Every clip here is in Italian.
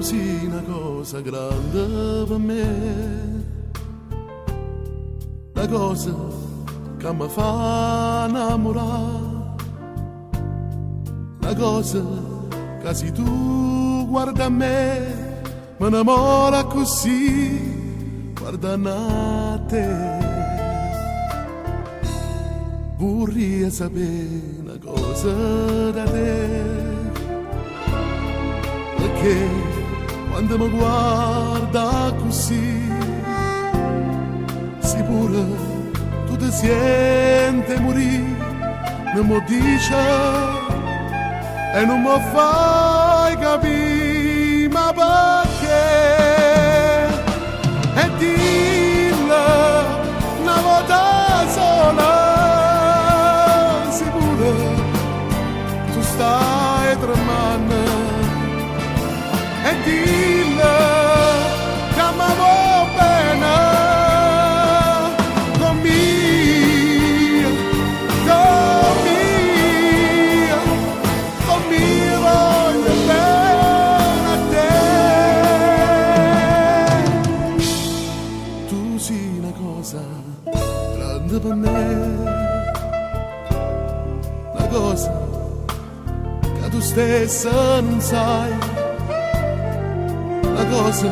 sei una cosa grande per me, una cosa che mi fa innamorare, una cosa che se tu guarda a me mi innamora così, guardando a te. Vorrei sapere una cosa da te, perché quando mi guarda così, sicuro tu ti senti morire, non mi dice e non mi fai capire, ma perché? E dillo una volta sola, sicuro tu stai tremando, e dillo che mi va bene con mio, voglio bene a te. Tu sei una cosa grande per me, una cosa che tu stessa non sai, una cosa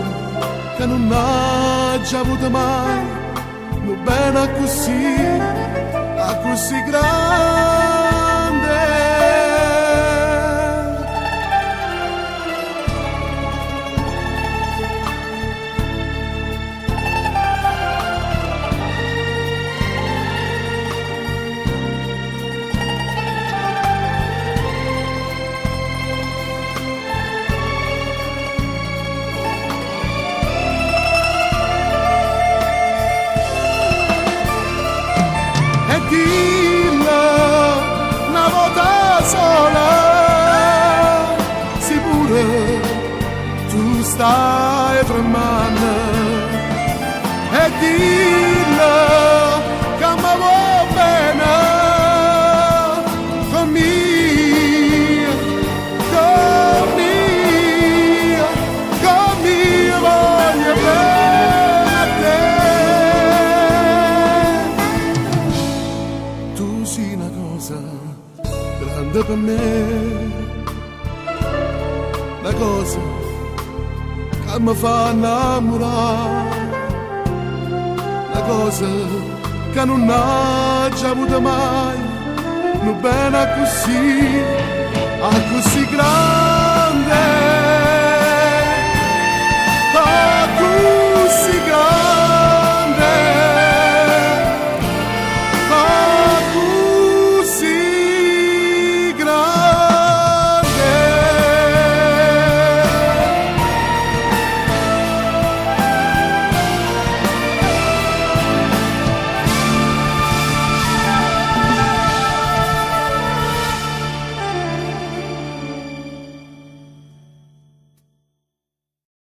che non ha già avuto mai, non bene così grande. Una volta sola, sicuro tu stai tremando, e dillo che mi va bene con mio, voglio bene a te. Tu sei una cosa grande per me, una cosa che mi fa innamorare, una cosa che non ha già avuto mai, non bene così grande.